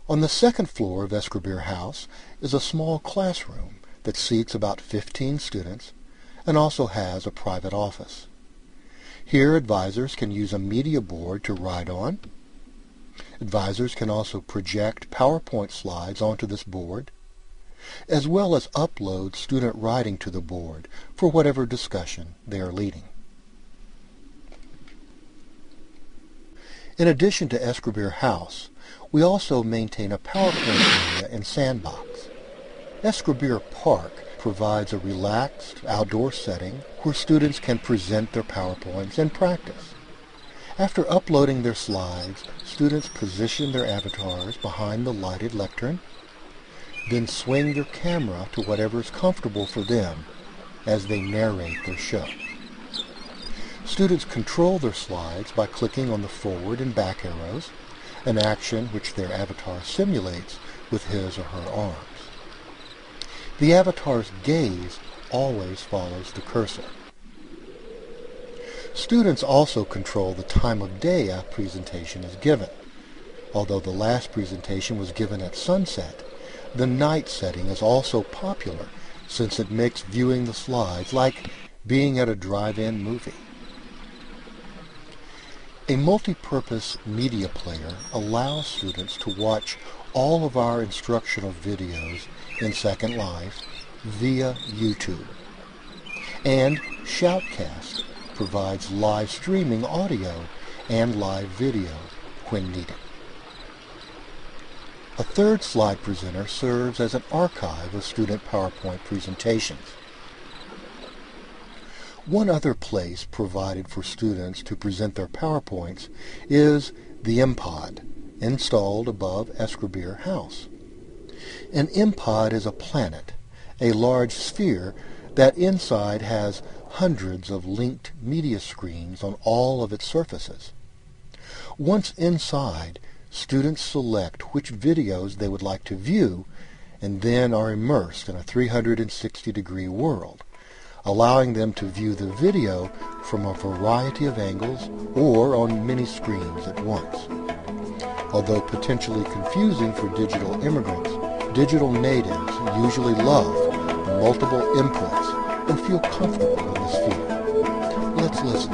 On the second floor of Escobar House is a small classroom that seats about 15 students and also has a private office. Here, advisors can use a media board to write on. Advisors can also project PowerPoint slides onto this board, as well as upload student writing to the board for whatever discussion they are leading. In addition to Escobar House, we also maintain a PowerPoint area and sandbox. Escobar Park provides a relaxed outdoor setting where students can present their PowerPoints and practice. After uploading their slides, students position their avatars behind the lighted lectern, then swing their camera to whatever is comfortable for them as they narrate their show. Students control their slides by clicking on the forward and back arrows, an action which their avatar simulates with his or her arms. The avatar's gaze always follows the cursor. Students also control the time of day a presentation is given. Although the last presentation was given at sunset, the night setting is also popular since it makes viewing the slides like being at a drive-in movie. A multi-purpose media player allows students to watch all of our instructional videos in Second Life via YouTube. And Shoutcast provides live streaming audio and live video when needed. A third slide presenter serves as an archive of student PowerPoint presentations. One other place provided for students to present their PowerPoints is the MPod, installed above Escobar House. An MPod is a planet, a large sphere that inside has hundreds of linked media screens on all of its surfaces. Once inside, students select which videos they would like to view and then are immersed in a 360-degree world, allowing them to view the video from a variety of angles or on many screens at once. Although potentially confusing for digital immigrants, digital natives usually love multiple inputs and feel comfortable in this field. Let's listen.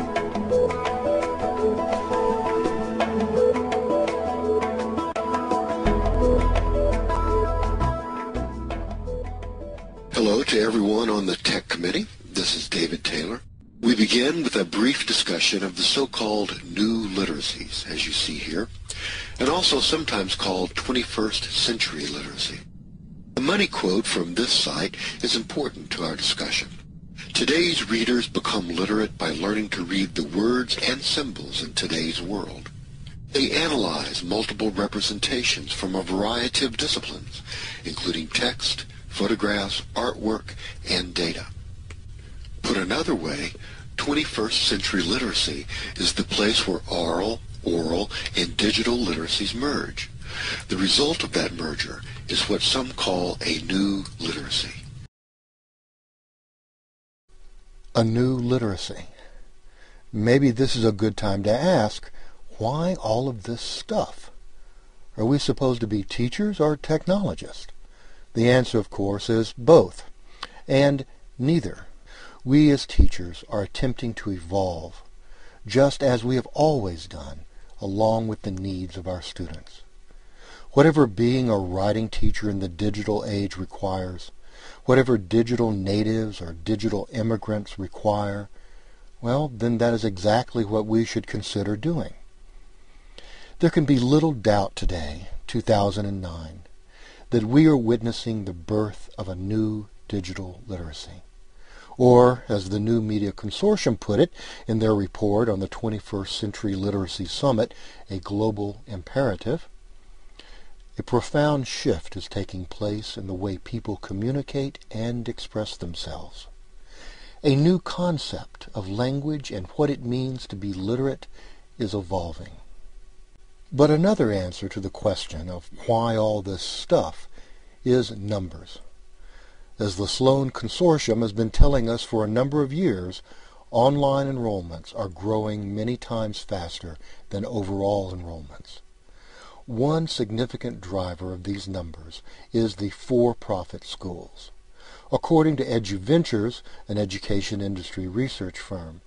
Hello to everyone on the Tech Committee. This is David Taylor. We begin with a brief discussion of the so-called new literacies, as you see here, and also sometimes called 21st century literacy. The money quote from this site is important to our discussion. Today's readers become literate by learning to read the words and symbols in today's world. They analyze multiple representations from a variety of disciplines, including text, photographs, artwork, and data. Put another way, 21st century literacy is the place where oral, and digital literacies merge. The result of that merger is what some call a new literacy. A new literacy. Maybe this is a good time to ask, why all of this stuff? Are we supposed to be teachers or technologists? The answer, of course, is both, and neither. We as teachers are attempting to evolve, just as we have always done, along with the needs of our students. Whatever being a writing teacher in the digital age requires, whatever digital natives or digital immigrants require, well, then that is exactly what we should consider doing. There can be little doubt today, 2009, that we are witnessing the birth of a new digital literacy. Or, as the New Media Consortium put it in their report on the 21st Century Literacy Summit, A Global Imperative, a profound shift is taking place in the way people communicate and express themselves. A new concept of language and what it means to be literate is evolving. But another answer to the question of why all this stuff is numbers. As the Sloan Consortium has been telling us for a number of years, online enrollments are growing many times faster than overall enrollments. One significant driver of these numbers is the for-profit schools. According to EduVentures, an education industry research firm,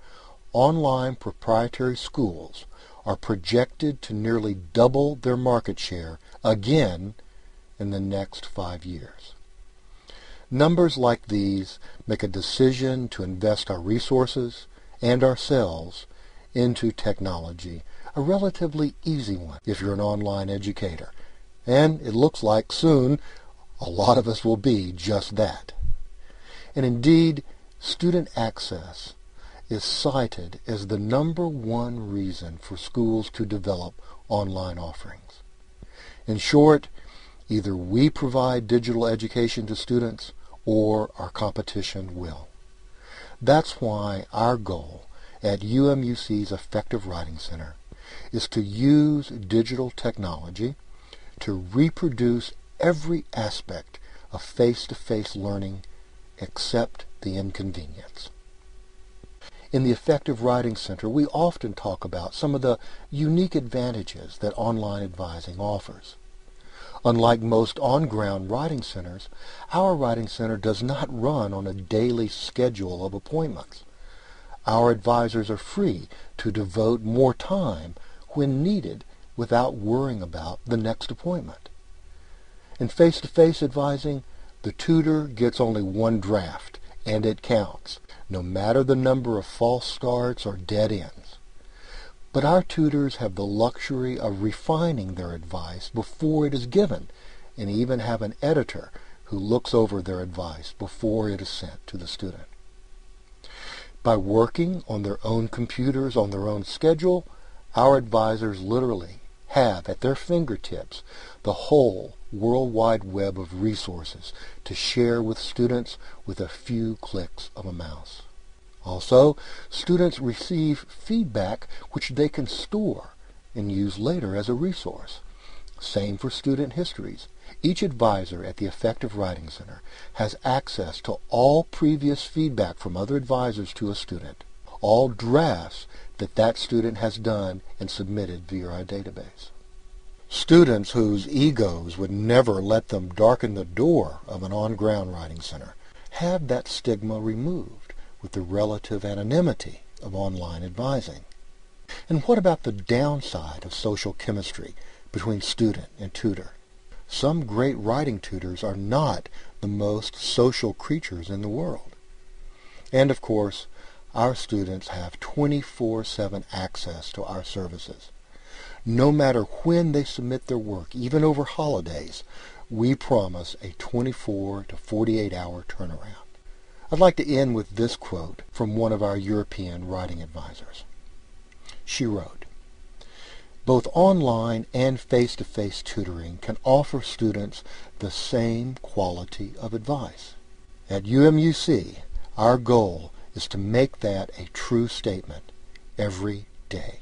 online proprietary schools are projected to nearly double their market share again in the next 5 years. Numbers like these make a decision to invest our resources and ourselves into technology a relatively easy one if you're an online educator. And it looks like soon a lot of us will be just that. And indeed, student access is cited as the #1 reason for schools to develop online offerings. In short, either we provide digital education to students or our competition will. That's why our goal at UMUC's Effective Writing Center is to use digital technology to reproduce every aspect of face-to-face learning except the inconvenience. In the Effective Writing Center, we often talk about some of the unique advantages that online advising offers. Unlike most on-ground writing centers, our writing center does not run on a daily schedule of appointments. Our advisors are free to devote more time when needed without worrying about the next appointment. In face-to-face advising, the tutor gets only one draft, and it counts, no matter the number of false starts or dead ends. But our tutors have the luxury of refining their advice before it is given, and even have an editor who looks over their advice before it is sent to the student. By working on their own computers on their own schedule, our advisors literally have at their fingertips the whole World Wide Web of resources to share with students with a few clicks of a mouse. Also, students receive feedback which they can store and use later as a resource. Same for student histories. Each advisor at the Effective Writing Center has access to all previous feedback from other advisors to a student, all drafts that student has done and submitted via our database. Students whose egos would never let them darken the door of an on-ground writing center have that stigma removed with the relative anonymity of online advising. And what about the downside of social chemistry between student and tutor? Some great writing tutors are not the most social creatures in the world. And of course, our students have 24/7 access to our services. No matter when they submit their work, even over holidays, we promise a 24 to 48-hour turnaround. I'd like to end with this quote from one of our European writing advisors. She wrote, "Both online and face-to-face tutoring can offer students the same quality of advice. At UMUC, our goal is to make that a true statement every day."